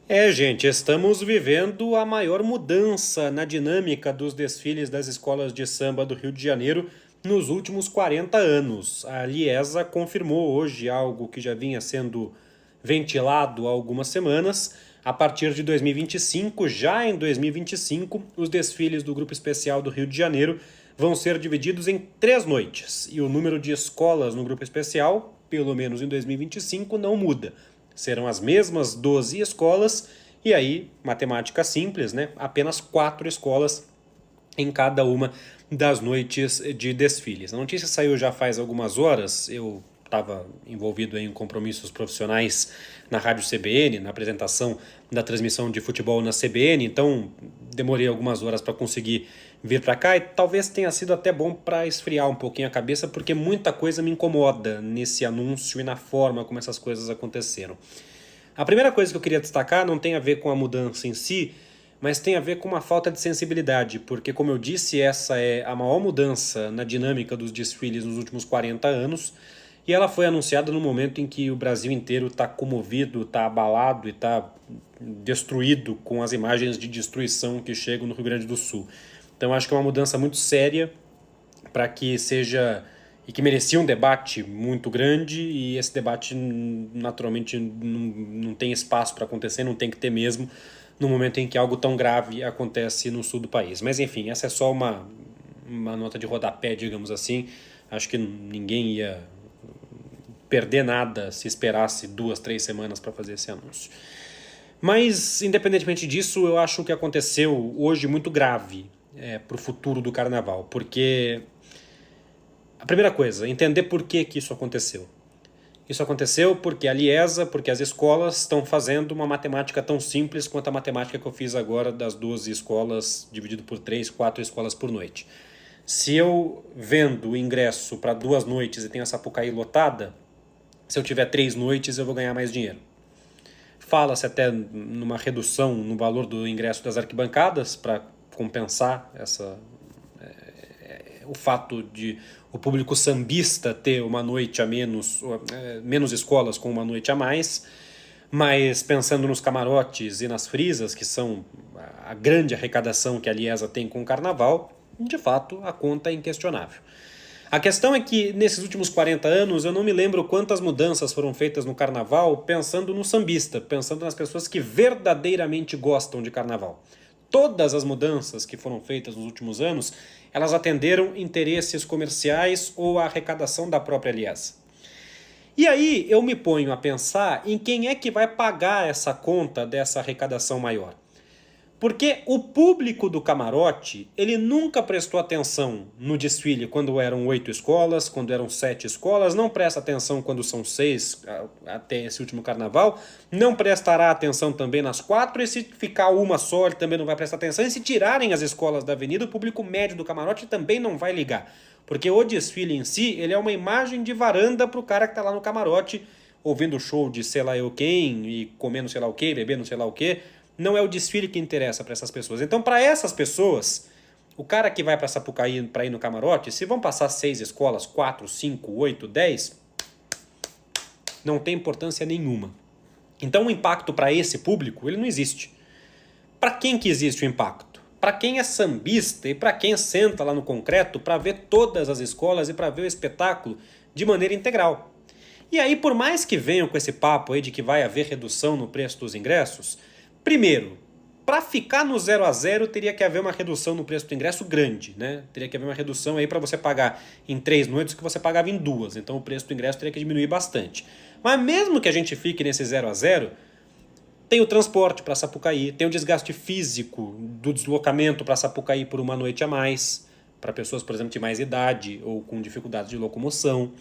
Gente, estamos vivendo a maior mudança na dinâmica dos desfiles das escolas de samba do Rio de Janeiro nos últimos 40 anos. A Liesa confirmou hoje algo que já vinha sendo ventilado há algumas semanas. A partir de 2025, já em 2025, os desfiles do Grupo Especial do Rio de Janeiro vão ser divididos em 3 noites. E o número de escolas no Grupo Especial, pelo menos em 2025, não muda. Serão as mesmas 12 escolas, e aí, matemática simples, né? Apenas 4 escolas em cada uma das noites de desfiles. A notícia saiu já faz algumas horas, eu estava envolvido em compromissos profissionais na Rádio CBN, na apresentação da transmissão de futebol na CBN, então demorei algumas horas para conseguir vir para cá e talvez tenha sido até bom para esfriar um pouquinho a cabeça, porque muita coisa me incomoda nesse anúncio e na forma como essas coisas aconteceram. A primeira coisa que eu queria destacar não tem a ver com a mudança em si, mas tem a ver com uma falta de sensibilidade, porque, como eu disse, essa é a maior mudança na dinâmica dos desfiles nos últimos 40 anos, e ela foi anunciada no momento em que o Brasil inteiro está comovido, está abalado e está destruído com as imagens de destruição que chegam no Rio Grande do Sul. Então acho que é uma mudança muito séria para que seja e que merecia um debate muito grande, e esse debate naturalmente não tem espaço para acontecer, não tem que ter mesmo, no momento em que algo tão grave acontece no sul do país. Mas enfim, essa é só uma nota de rodapé, digamos assim. Acho que ninguém ia perder nada se esperasse 2, 3 semanas para fazer esse anúncio. Mas, independentemente disso, eu acho que aconteceu hoje muito grave para o futuro do carnaval, porque a primeira coisa, entender por que isso aconteceu. Isso aconteceu porque a Liesa, porque as escolas estão fazendo uma matemática tão simples quanto a matemática que eu fiz agora das 12 escolas, dividido por 3, 4 escolas por noite. Se eu vendo o ingresso para 2 noites e tenho a Sapucaí lotada, se eu tiver 3 noites eu vou ganhar mais dinheiro. Fala-se até numa redução no valor do ingresso das arquibancadas para compensar o fato de o público sambista ter uma noite a menos, menos escolas com uma noite a mais, mas pensando nos camarotes e nas frisas, que são a grande arrecadação que a Liesa tem com o carnaval, de fato a conta é inquestionável. A questão é que nesses últimos 40 anos eu não me lembro quantas mudanças foram feitas no carnaval pensando no sambista, pensando nas pessoas que verdadeiramente gostam de carnaval. Todas as mudanças que foram feitas nos últimos anos, elas atenderam interesses comerciais ou a arrecadação da própria Liesa. E aí eu me ponho a pensar em quem é que vai pagar essa conta dessa arrecadação maior. Porque o público do camarote, ele nunca prestou atenção no desfile quando eram 8 escolas, quando eram 7 escolas, não presta atenção quando são 6 até esse último carnaval, não prestará atenção também nas 4, e se ficar uma só ele também não vai prestar atenção, e se tirarem as escolas da avenida, o público médio do camarote também não vai ligar. Porque o desfile em si, ele é uma imagem de varanda pro cara que tá lá no camarote, ouvindo o show de sei lá eu quem, e comendo sei lá o que, bebendo sei lá o que. Não é o desfile que interessa para essas pessoas. Então, para essas pessoas, o cara que vai para Sapucaí para ir no camarote, se vão passar 6 escolas, 4, 5, 8, 10, não tem importância nenhuma. Então, o impacto para esse público, ele não existe. Para quem que existe o impacto? Para quem é sambista e para quem senta lá no concreto para ver todas as escolas e para ver o espetáculo de maneira integral. E aí, por mais que venham com esse papo aí de que vai haver redução no preço dos ingressos, primeiro, para ficar no 0 a 0 teria que haver uma redução no preço do ingresso grande, né? Teria que haver uma redução aí para você pagar em 3 noites o que você pagava em 2. Então o preço do ingresso teria que diminuir bastante. Mas mesmo que a gente fique nesse 0 a 0, tem o transporte para Sapucaí, tem o desgaste físico do deslocamento para Sapucaí por uma noite a mais, para pessoas, por exemplo, de mais idade ou com dificuldade de locomoção.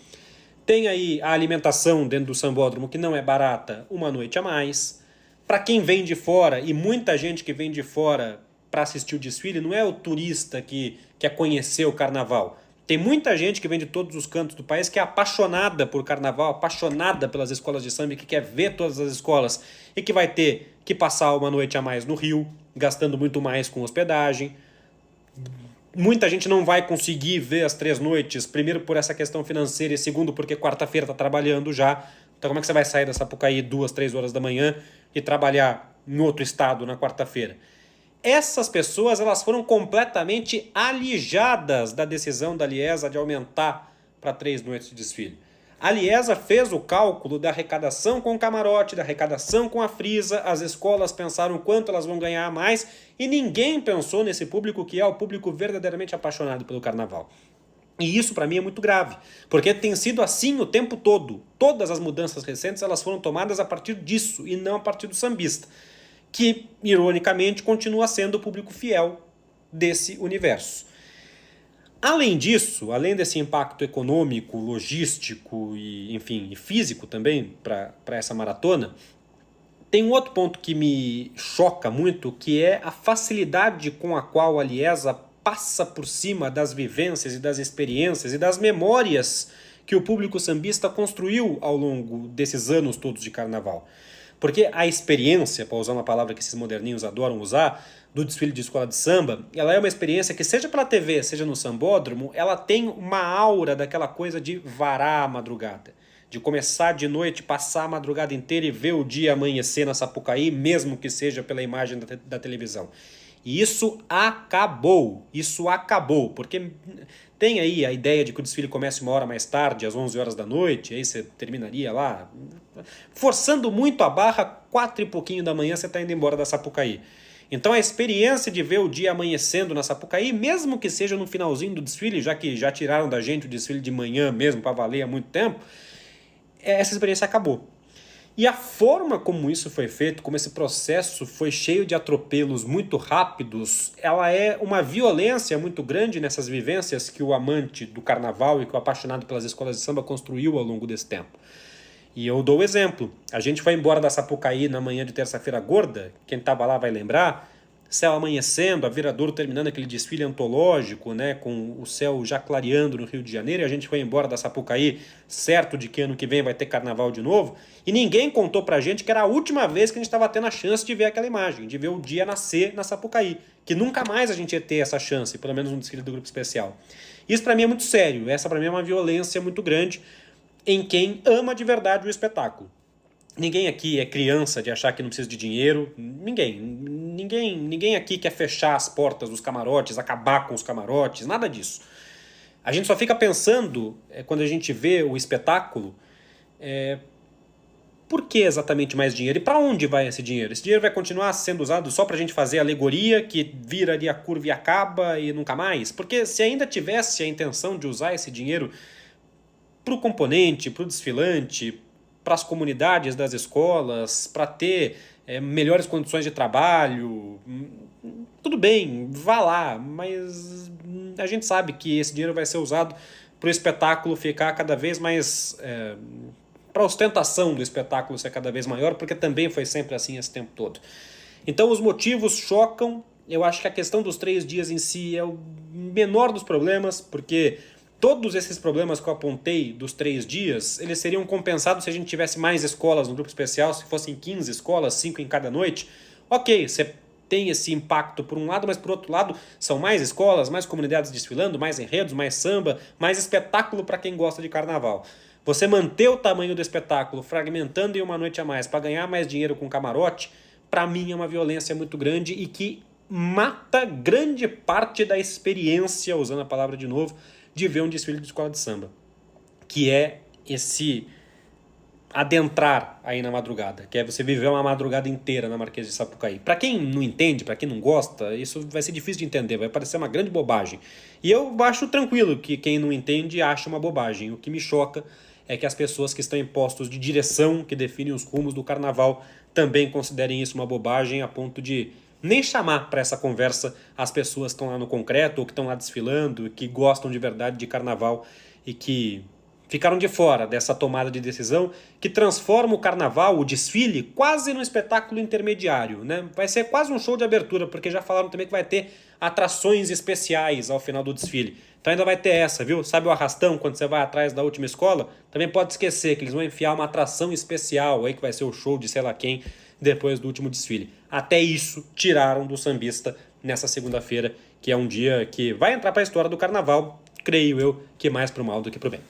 Tem aí a alimentação dentro do sambódromo, que não é barata, uma noite a mais. Para quem vem de fora, e muita gente que vem de fora para assistir o desfile, não é o turista que quer conhecer o carnaval. Tem muita gente que vem de todos os cantos do país que é apaixonada por carnaval, apaixonada pelas escolas de samba, que quer ver todas as escolas e que vai ter que passar uma noite a mais no Rio, gastando muito mais com hospedagem. Muita gente não vai conseguir ver as 3 noites, primeiro por essa questão financeira e segundo porque quarta-feira está trabalhando já. Então como é que você vai sair da Sapucaí 2, 3 horas da manhã e trabalhar em outro estado na quarta-feira. Essas pessoas elas foram completamente alijadas da decisão da Liesa de aumentar para 3 noites de desfile. A Liesa fez o cálculo da arrecadação com o camarote, da arrecadação com a frisa, as escolas pensaram quanto elas vão ganhar a mais e ninguém pensou nesse público que é o público verdadeiramente apaixonado pelo carnaval. E isso para mim é muito grave, porque tem sido assim o tempo todo. Todas as mudanças recentes elas foram tomadas a partir disso e não a partir do sambista, que, ironicamente, continua sendo o público fiel desse universo. Além disso, além desse impacto econômico, logístico e, enfim, e físico também para essa maratona, tem um outro ponto que me choca muito, que é a facilidade com a qual a Liesa passa por cima das vivências e das experiências e das memórias que o público sambista construiu ao longo desses anos todos de carnaval. Porque a experiência, para usar uma palavra que esses moderninhos adoram usar, do desfile de escola de samba, ela é uma experiência que, seja pela TV, seja no sambódromo, ela tem uma aura daquela coisa de varar a madrugada. De começar de noite, passar a madrugada inteira e ver o dia amanhecer na Sapucaí, mesmo que seja pela imagem da televisão. E isso acabou, porque tem aí a ideia de que o desfile comece uma hora mais tarde, às 11 horas da noite, aí você terminaria lá, forçando muito a barra, 4 e pouquinho da manhã você está indo embora da Sapucaí. Então a experiência de ver o dia amanhecendo na Sapucaí, mesmo que seja no finalzinho do desfile, já que já tiraram da gente o desfile de manhã mesmo para valer há muito tempo, essa experiência acabou. E a forma como isso foi feito, como esse processo foi cheio de atropelos muito rápidos, ela é uma violência muito grande nessas vivências que o amante do carnaval e que o apaixonado pelas escolas de samba construiu ao longo desse tempo. E eu dou o exemplo. A gente foi embora da Sapucaí na manhã de terça-feira gorda, quem estava lá vai lembrar, céu amanhecendo, a Viradouro terminando aquele desfile antológico, né, com o céu já clareando no Rio de Janeiro, e a gente foi embora da Sapucaí certo de que ano que vem vai ter carnaval de novo, e ninguém contou pra gente que era a última vez que a gente estava tendo a chance de ver aquela imagem, de ver o dia nascer na Sapucaí, que nunca mais a gente ia ter essa chance, pelo menos no desfile do Grupo Especial. Isso pra mim é muito sério, essa pra mim é uma violência muito grande em quem ama de verdade o espetáculo. Ninguém aqui é criança de achar que não precisa de dinheiro. Ninguém aqui quer fechar as portas dos camarotes, acabar com os camarotes, nada disso. A gente só fica pensando, quando a gente vê o espetáculo, por que exatamente mais dinheiro? E para onde vai esse dinheiro? Esse dinheiro vai continuar sendo usado só para a gente fazer alegoria, que vira ali a curva e acaba e nunca mais? Porque se ainda tivesse a intenção de usar esse dinheiro para o componente, para o desfilante, para as comunidades das escolas, para ter melhores condições de trabalho, tudo bem, vá lá, mas a gente sabe que esse dinheiro vai ser usado para o espetáculo ficar cada vez mais... para a ostentação do espetáculo ser cada vez maior, porque também foi sempre assim esse tempo todo. Então os motivos chocam, eu acho que a questão dos 3 dias em si é o menor dos problemas, porque... todos esses problemas que eu apontei dos 3 dias, eles seriam compensados se a gente tivesse mais escolas no grupo especial, se fossem 15 escolas, 5 em cada noite. Ok, você tem esse impacto por um lado, mas por outro lado são mais escolas, mais comunidades desfilando, mais enredos, mais samba, mais espetáculo para quem gosta de carnaval. Você manter o tamanho do espetáculo fragmentando em uma noite a mais para ganhar mais dinheiro com camarote, para mim é uma violência muito grande e que mata grande parte da experiência, usando a palavra de novo, de ver um desfile de escola de samba, que é esse adentrar aí na madrugada, que é você viver uma madrugada inteira na Marquês de Sapucaí. Para quem não entende, para quem não gosta, isso vai ser difícil de entender, vai parecer uma grande bobagem. E eu acho tranquilo que quem não entende acha uma bobagem. O que me choca é que as pessoas que estão em postos de direção, que definem os rumos do carnaval, também considerem isso uma bobagem a ponto de nem chamar para essa conversa as pessoas que estão lá no concreto ou que estão lá desfilando, que gostam de verdade de carnaval e que ficaram de fora dessa tomada de decisão que transforma o carnaval, o desfile, quase num espetáculo intermediário, né? Vai ser quase um show de abertura, porque já falaram também que vai ter atrações especiais ao final do desfile. Então ainda vai ter essa, viu? Sabe o arrastão, quando você vai atrás da última escola? Também pode esquecer que eles vão enfiar uma atração especial aí, que vai ser o show de sei lá quem, depois do último desfile. Até isso tiraram do sambista nessa segunda-feira, que é um dia que vai entrar para a história do carnaval, creio eu, que mais pro mal do que pro bem.